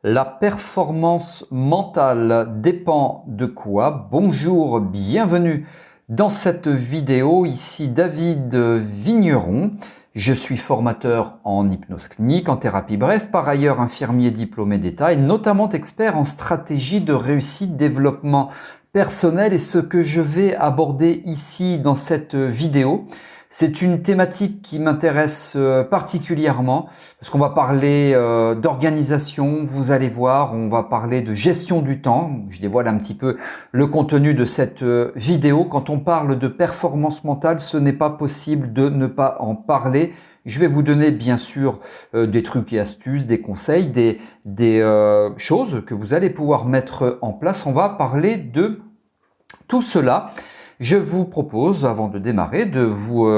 La performance mentale dépend de quoi? Bonjour, bienvenue dans cette vidéo. Ici David Vigneron. Je suis formateur en hypnose clinique, en thérapie bref, par ailleurs infirmier diplômé d'État et notamment expert en stratégie de réussite, développement personnel. Et ce que je vais aborder ici dans cette vidéo, c'est une thématique qui m'intéresse particulièrement parce qu'on va parler d'organisation, vous allez voir, on va parler de gestion du temps. Je dévoile un petit peu le contenu de cette vidéo. Quand on parle de performance mentale, ce n'est pas possible de ne pas en parler. Je vais vous donner bien sûr des trucs et astuces, des conseils, des choses que vous allez pouvoir mettre en place. On va parler de tout cela. Je vous propose, avant de démarrer, de vous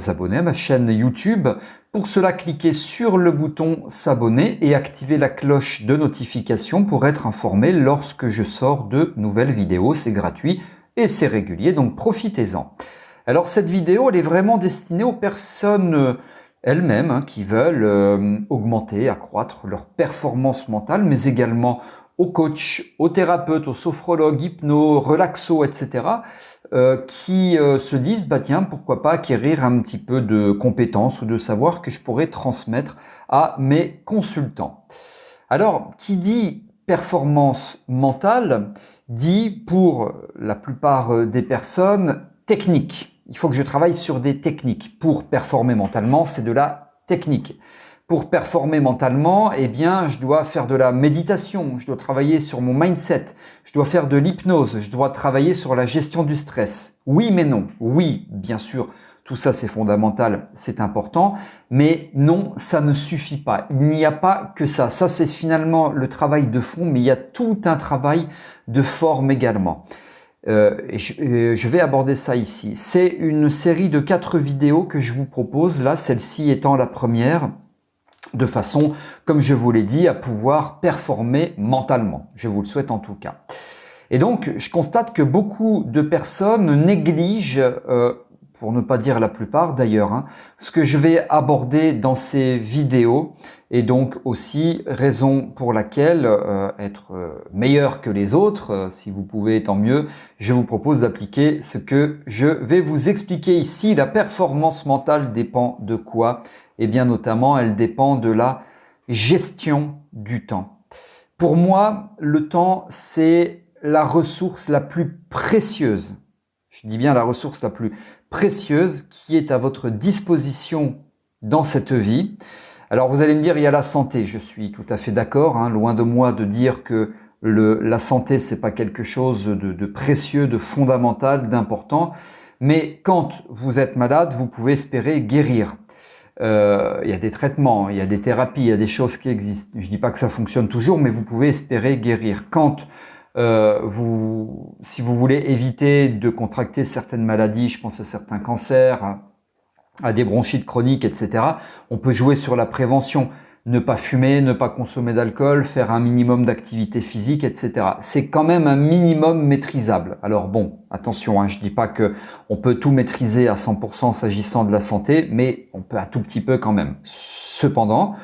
abonner à ma chaîne YouTube. Pour cela, cliquez sur le bouton s'abonner et activez la cloche de notification pour être informé lorsque je sors de nouvelles vidéos. C'est gratuit et c'est régulier, donc profitez-en. Alors cette vidéo, elle est vraiment destinée aux personnes elles-mêmes qui veulent augmenter, accroître leur performance mentale, mais également aux coachs, aux thérapeutes, aux sophrologues, hypno, relaxo, etc. Qui se disent, bah tiens, pourquoi pas acquérir un petit peu de compétences ou de savoir que je pourrais transmettre à mes consultants. Alors, qui dit performance mentale, dit pour la plupart des personnes technique. Il faut que je travaille sur des techniques. Pour performer mentalement, c'est de la technique. Pour performer mentalement, eh bien, je dois faire de la méditation, je dois travailler sur mon mindset, je dois faire de l'hypnose, je dois travailler sur la gestion du stress. Oui, mais non. Oui, bien sûr, tout ça c'est fondamental, c'est important, mais non, ça ne suffit pas. Il n'y a pas que ça. Ça, c'est finalement le travail de fond, mais il y a tout un travail de forme également. Je vais aborder ça ici. C'est une série de 4 vidéos que je vous propose, là, celle-ci étant la première, de façon, comme je vous l'ai dit, à pouvoir performer mentalement. Je vous le souhaite en tout cas. Et donc, je constate que beaucoup de personnes négligent, pour ne pas dire la plupart d'ailleurs, ce que je vais aborder dans ces vidéos. Et donc aussi, raison pour laquelle être meilleur que les autres, si vous pouvez, tant mieux, je vous propose d'appliquer ce que je vais vous expliquer ici. La performance mentale dépend de quoi? Eh bien, notamment, elle dépend de la gestion du temps. Pour moi, le temps, c'est la ressource la plus précieuse. Je dis bien la ressource la plus précieuse qui est à votre disposition dans cette vie. Alors, vous allez me dire, il y a la santé. Je suis tout à fait d'accord. Loin de moi de dire que la santé, c'est pas quelque chose de précieux, de fondamental, d'important. Mais quand vous êtes malade, vous pouvez espérer guérir. Il y a des traitements, il y a des thérapies, il y a des choses qui existent. Je dis pas que ça fonctionne toujours, mais vous pouvez espérer guérir. Quand si vous voulez éviter de contracter certaines maladies, je pense à certains cancers, à des bronchites chroniques, etc., on peut jouer sur la prévention. Ne pas fumer, ne pas consommer d'alcool, faire un minimum d'activité physique, etc. C'est quand même un minimum maîtrisable. Alors bon, attention, je dis pas que on peut tout maîtriser à 100% s'agissant de la santé, mais on peut un tout petit peu quand même. Cependant,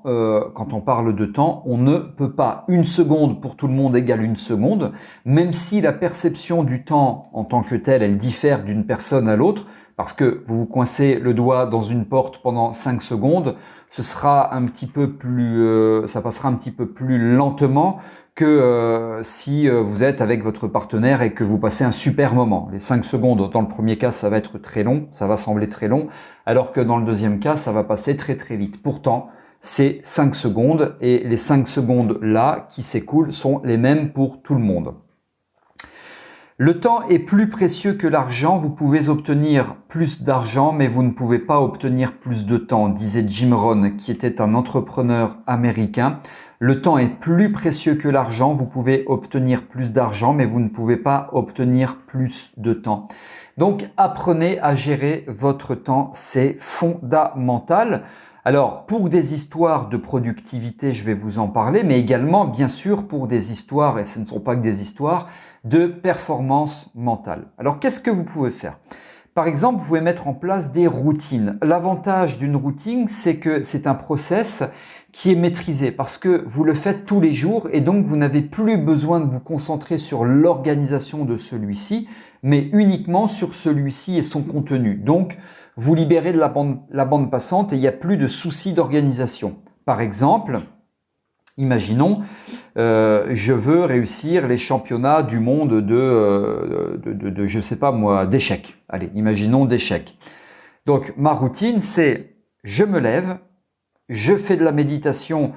quand on parle de temps, on ne peut pas. Une seconde pour tout le monde égale une seconde, même si la perception du temps en tant que telle, elle diffère d'une personne à l'autre, parce que vous vous coincez le doigt dans une porte pendant 5 secondes, ce sera un petit peu plus, ça passera un petit peu plus lentement que si vous êtes avec votre partenaire et que vous passez un super moment. Les 5 secondes, dans le premier cas, ça va être très long, ça va sembler très long, alors que dans le deuxième cas, ça va passer très très vite. Pourtant, c'est 5 secondes et les 5 secondes là qui s'écoulent sont les mêmes pour tout le monde. Le temps est plus précieux que l'argent. Vous pouvez obtenir plus d'argent, mais vous ne pouvez pas obtenir plus de temps, disait Jim Rohn, qui était un entrepreneur américain. Le temps est plus précieux que l'argent. Vous pouvez obtenir plus d'argent, mais vous ne pouvez pas obtenir plus de temps. Donc, apprenez à gérer votre temps. C'est fondamental. Alors, pour des histoires de productivité, je vais vous en parler, mais également, bien sûr, pour des histoires, et ce ne sont pas que des histoires, de performance mentale. Alors, qu'est-ce que vous pouvez faire? Par exemple, vous pouvez mettre en place des routines. L'avantage d'une routine, c'est que c'est un process qui est maîtrisé parce que vous le faites tous les jours et donc vous n'avez plus besoin de vous concentrer sur l'organisation de celui-ci, mais uniquement sur celui-ci et son contenu. Donc, vous libérez de la bande passante et il n'y a plus de soucis d'organisation. Par exemple, imaginons, je veux réussir les championnats du monde je sais pas moi, d'échecs. Allez, imaginons d'échecs. Donc, ma routine, c'est je me lève, je fais de la méditation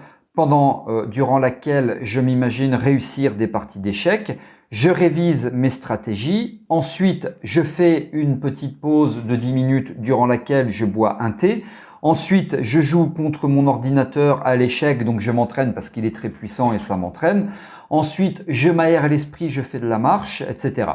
durant laquelle je m'imagine réussir des parties d'échecs. Je révise mes stratégies. Ensuite, je fais une petite pause de 10 minutes durant laquelle je bois un thé. Ensuite, je joue contre mon ordinateur à l'échec, donc je m'entraîne parce qu'il est très puissant et ça m'entraîne. Ensuite, je m'aère l'esprit, je fais de la marche, etc.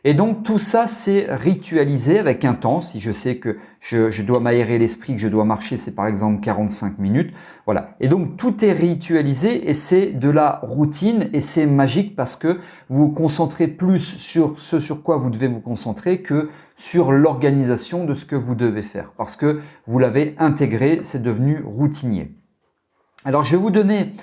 Et donc tout ça, c'est ritualisé avec un temps. Si je sais que je dois m'aérer l'esprit, que je dois marcher, c'est par exemple 45 minutes. Voilà. Et donc tout est ritualisé et c'est de la routine et c'est magique parce que vous vous concentrez plus sur ce sur quoi vous devez vous concentrer que sur l'organisation de ce que vous devez faire. Parce que vous l'avez intégré, c'est devenu routinier. Alors je vais vous donner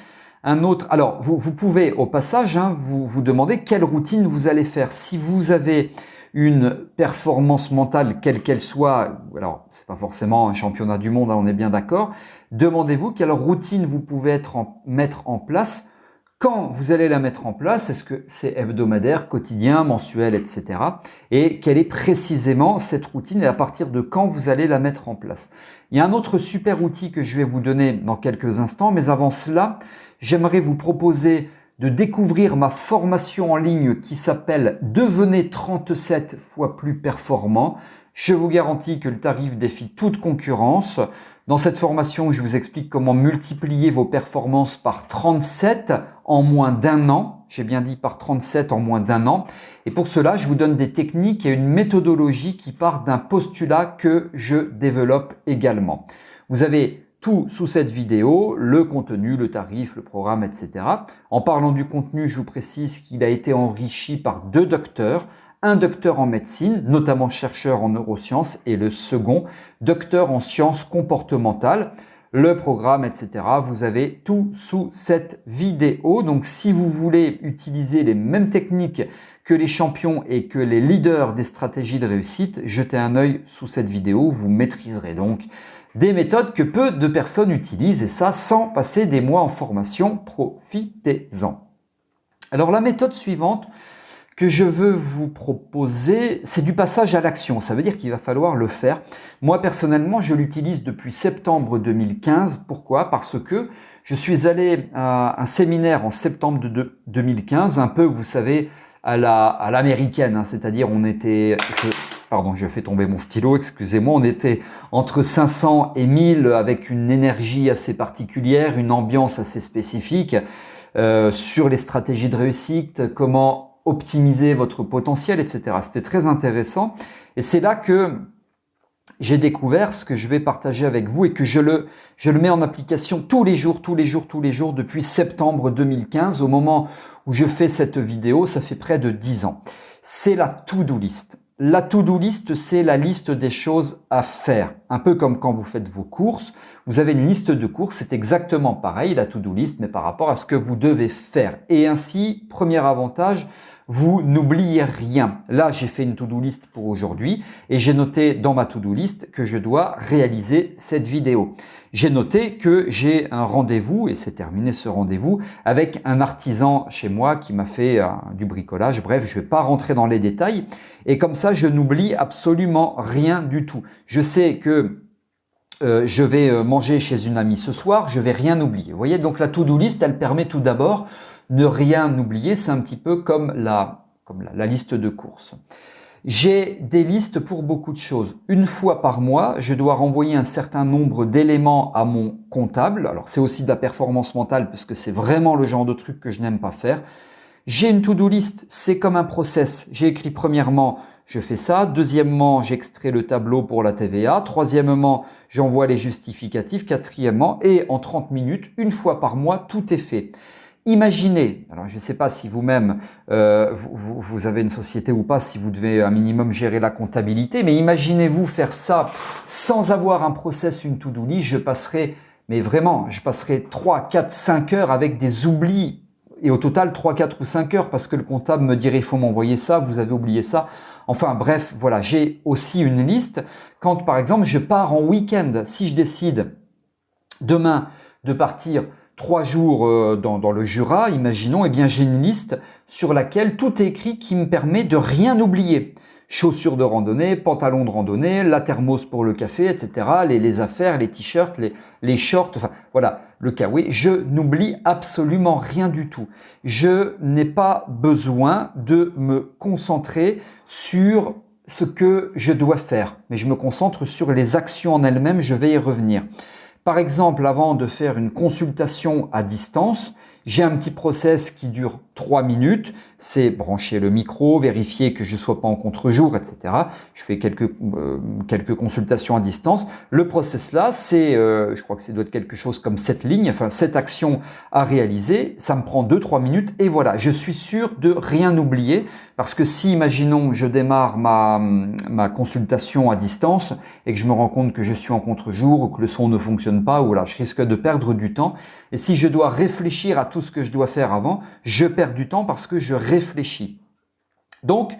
un autre. Alors, vous pouvez au passage vous demander quelle routine vous allez faire. Si vous avez une performance mentale, quelle qu'elle soit, alors c'est pas forcément un championnat du monde, on est bien d'accord, demandez-vous quelle routine vous pouvez mettre en place. Quand vous allez la mettre en place, est-ce que c'est hebdomadaire, quotidien, mensuel, etc. Et quelle est précisément cette routine et à partir de quand vous allez la mettre en place. Il y a un autre super outil que je vais vous donner dans quelques instants, mais avant cela, j'aimerais vous proposer de découvrir ma formation en ligne qui s'appelle « Devenez 37 fois plus performant ». Je vous garantis que le tarif défie toute concurrence. Dans cette formation, je vous explique comment multiplier vos performances par 37 en moins d'un an. J'ai bien dit par 37 en moins d'un an. Et pour cela, je vous donne des techniques et une méthodologie qui part d'un postulat que je développe également. Vous avez tout sous cette vidéo, le contenu, le tarif, le programme, etc. En parlant du contenu, je vous précise qu'il a été enrichi par 2 docteurs. Un docteur en médecine, notamment chercheur en neurosciences, et le second, docteur en sciences comportementales. Le programme, etc. Vous avez tout sous cette vidéo. Donc, si vous voulez utiliser les mêmes techniques que les champions et que les leaders des stratégies de réussite, jetez un œil sous cette vidéo. Vous maîtriserez donc des méthodes que peu de personnes utilisent et ça sans passer des mois en formation. Profitez-en. Alors, la méthode suivante que je veux vous proposer, c'est du passage à l'action. Ça veut dire qu'il va falloir le faire. Moi, personnellement, je l'utilise depuis septembre 2015. Pourquoi? Parce que je suis allé à un séminaire en septembre 2015, un peu, vous savez, à l'américaine. C'est-à-dire, on était... Pardon, je fais tomber mon stylo, excusez-moi. On était entre 500 et 1000 avec une énergie assez particulière, une ambiance assez spécifique sur les stratégies de réussite, comment optimiser votre potentiel, etc. C'était très intéressant et c'est là que j'ai découvert ce que je vais partager avec vous et que je le mets en application tous les jours depuis septembre 2015. Au moment où je fais cette vidéo, ça fait près de 10 ans. C'est la to-do list. La to-do list, c'est la liste des choses à faire. Un peu comme quand vous faites vos courses. Vous avez une liste de courses, c'est exactement pareil, la to-do list, mais par rapport à ce que vous devez faire. Et ainsi, premier avantage, vous n'oubliez rien. Là, j'ai fait une to-do list pour aujourd'hui et j'ai noté dans ma to-do list que je dois réaliser cette vidéo. J'ai noté que j'ai un rendez-vous, et c'est terminé ce rendez-vous, avec un artisan chez moi qui m'a fait du bricolage. Bref, je ne vais pas rentrer dans les détails. Et comme ça, je n'oublie absolument rien du tout. Je sais que je vais manger chez une amie ce soir, je vais rien oublier. Vous voyez, donc la to-do list, elle permet tout d'abord ne rien oublier. C'est un petit peu comme la liste de courses. J'ai des listes pour beaucoup de choses. Une fois par mois, je dois renvoyer un certain nombre d'éléments à mon comptable. Alors, c'est aussi de la performance mentale parce que c'est vraiment le genre de truc que je n'aime pas faire. J'ai une to-do list, c'est comme un process. J'ai écrit premièrement, je fais ça. Deuxièmement, j'extrais le tableau pour la TVA. Troisièmement, j'envoie les justificatifs. Quatrièmement, et en 30 minutes, une fois par mois, tout est fait. Imaginez, alors je ne sais pas si vous-même vous avez une société ou pas, si vous devez un minimum gérer la comptabilité, mais imaginez-vous faire ça sans avoir un process, une to-do list, je passerai mais vraiment, je passerai 3, 4, 5 heures avec des oublis. Et au total, 3, 4 ou 5 heures parce que le comptable me dirait il faut m'envoyer ça, vous avez oublié ça. Enfin bref, voilà, j'ai aussi une liste. Quand par exemple je pars en week-end, si je décide demain de partir 3 jours dans le Jura, imaginons, eh bien j'ai une liste sur laquelle tout est écrit qui me permet de rien oublier. Chaussures de randonnée, pantalons de randonnée, la thermos pour le café, etc. Les affaires, les t-shirts, les shorts, enfin voilà, le kawaii. Je n'oublie absolument rien du tout. Je n'ai pas besoin de me concentrer sur ce que je dois faire, mais je me concentre sur les actions en elles-mêmes, je vais y revenir. Par exemple, avant de faire une consultation à distance, j'ai un petit process qui dure 3 minutes. C'est brancher le micro, vérifier que je ne sois pas en contre-jour, etc. Je fais quelques consultations à distance. Le process là, c'est, je crois que ça doit être quelque chose comme 7 lignes, enfin 7 actions à réaliser. Ça me prend 2-3 minutes et voilà, je suis sûr de rien oublier. Parce que si, imaginons, je démarre ma consultation à distance et que je me rends compte que je suis en contre-jour ou que le son ne fonctionne pas, ou là, je risque de perdre du temps. Et si je dois réfléchir à tout ce que je dois faire avant, je perds du temps parce que je réfléchis. Donc,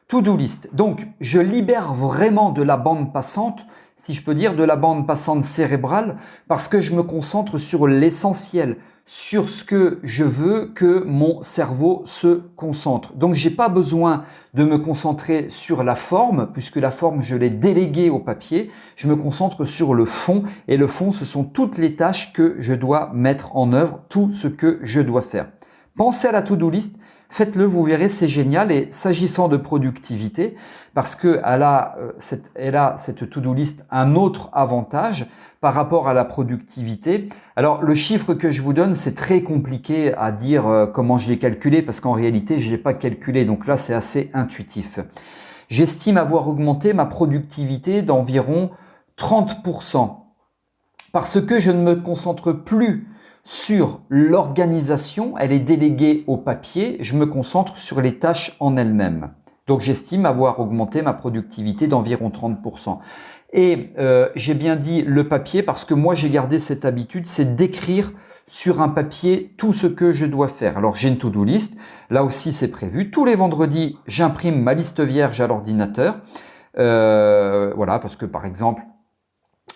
to-do list. Donc, je libère vraiment de la bande passante, si je peux dire, de la bande passante cérébrale, parce que je me concentre sur l'essentiel, sur ce que je veux que mon cerveau se concentre. Donc, j'ai pas besoin de me concentrer sur la forme, puisque la forme, je l'ai déléguée au papier. Je me concentre sur le fond, et le fond, ce sont toutes les tâches que je dois mettre en œuvre, tout ce que je dois faire. Pensez à la to-do list. Faites-le, vous verrez, c'est génial. Et s'agissant de productivité, parce que elle a cette to-do list un autre avantage par rapport à la productivité. Alors, le chiffre que je vous donne, c'est très compliqué à dire comment je l'ai calculé, parce qu'en réalité, je ne l'ai pas calculé. Donc là, c'est assez intuitif. J'estime avoir augmenté ma productivité d'environ 30%, parce que je ne me concentre plus sur l'organisation, elle est déléguée au papier, je me concentre sur les tâches en elles-mêmes. Donc j'estime avoir augmenté ma productivité d'environ 30%. Et j'ai bien dit le papier parce que moi j'ai gardé cette habitude, c'est d'écrire sur un papier tout ce que je dois faire. Alors j'ai une to-do list, là aussi c'est prévu. Tous les vendredis, j'imprime ma liste vierge à l'ordinateur. Voilà, parce que par exemple,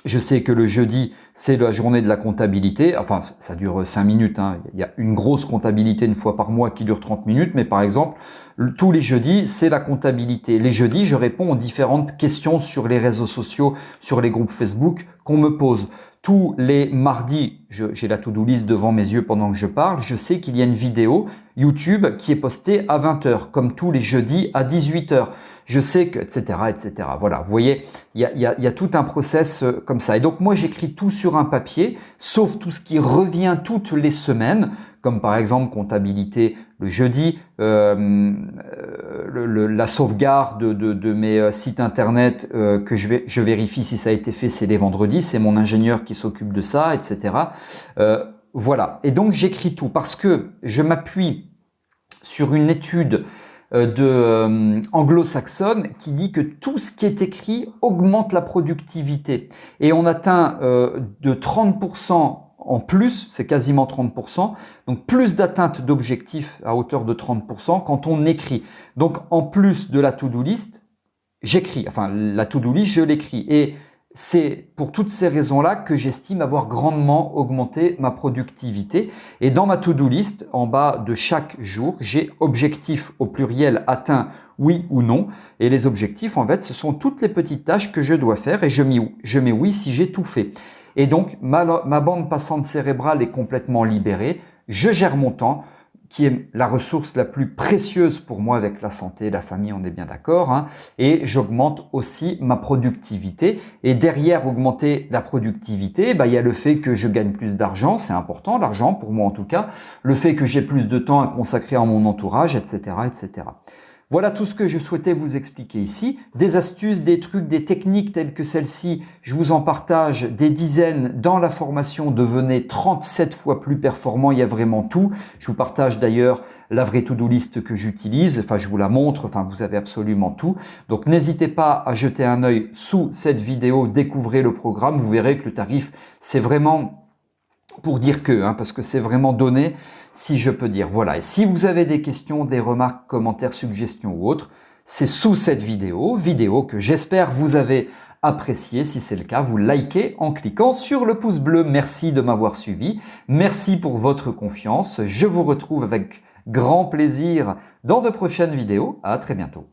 je sais que le jeudi, c'est la journée de la comptabilité. Enfin, ça dure 5 minutes. Hein. Il y a une grosse comptabilité une fois par mois qui dure 30 minutes. Mais par exemple, tous les jeudis, c'est la comptabilité. Les jeudis, je réponds aux différentes questions sur les réseaux sociaux, sur les groupes Facebook qu'on me pose. Tous les mardis, j'ai la to-do list devant mes yeux pendant que je parle. Je sais qu'il y a une vidéo YouTube qui est postée à 20h, comme tous les jeudis à 18h. Je sais que, etc., etc. Voilà, vous voyez, il y a tout un process comme ça. Et donc, moi, j'écris tout sur un papier, sauf tout ce qui revient toutes les semaines, comme par exemple comptabilité le jeudi, la sauvegarde de mes sites internet que je vérifie si ça a été fait, c'est les vendredis, c'est mon ingénieur qui s'occupe de ça, etc. Voilà, et donc j'écris tout parce que je m'appuie sur une étude anglo-saxonne qui dit que tout ce qui est écrit augmente la productivité. Et on atteint de 30% en plus, c'est quasiment 30%, donc plus d'atteinte d'objectifs à hauteur de 30% quand on écrit. Donc en plus de la to-do list, j'écris. Enfin, la to-do list, je l'écris. Et c'est pour toutes ces raisons-là que j'estime avoir grandement augmenté ma productivité. Et dans ma to-do list, en bas de chaque jour, j'ai objectif au pluriel atteint, oui ou non. Et les objectifs, en fait, ce sont toutes les petites tâches que je dois faire et je mets oui si j'ai tout fait. Et donc, ma bande passante cérébrale est complètement libérée. Je gère mon temps, qui est la ressource la plus précieuse pour moi avec la santé et la famille, on est bien d'accord, hein, et j'augmente aussi ma productivité. Et derrière augmenter la productivité, il y a le fait que je gagne plus d'argent, c'est important, l'argent pour moi en tout cas, le fait que j'ai plus de temps à consacrer à mon entourage, etc., etc. Voilà tout ce que je souhaitais vous expliquer ici. Des astuces, des trucs, des techniques telles que celle-ci, je vous en partage des dizaines dans la formation Devenez 37 fois plus performant. Il y a vraiment tout. Je vous partage d'ailleurs la vraie to-do list que j'utilise. Enfin, je vous la montre. Enfin, vous avez absolument tout. Donc, n'hésitez pas à jeter un œil sous cette vidéo. Découvrez le programme. Vous verrez que le tarif, c'est vraiment pour dire que, parce que c'est vraiment donné, si je peux dire. Voilà, et si vous avez des questions, des remarques, commentaires, suggestions ou autres, c'est sous cette vidéo que j'espère vous avez appréciée. Si c'est le cas, vous likez en cliquant sur le pouce bleu. Merci de m'avoir suivi, merci pour votre confiance. Je vous retrouve avec grand plaisir dans de prochaines vidéos. À très bientôt.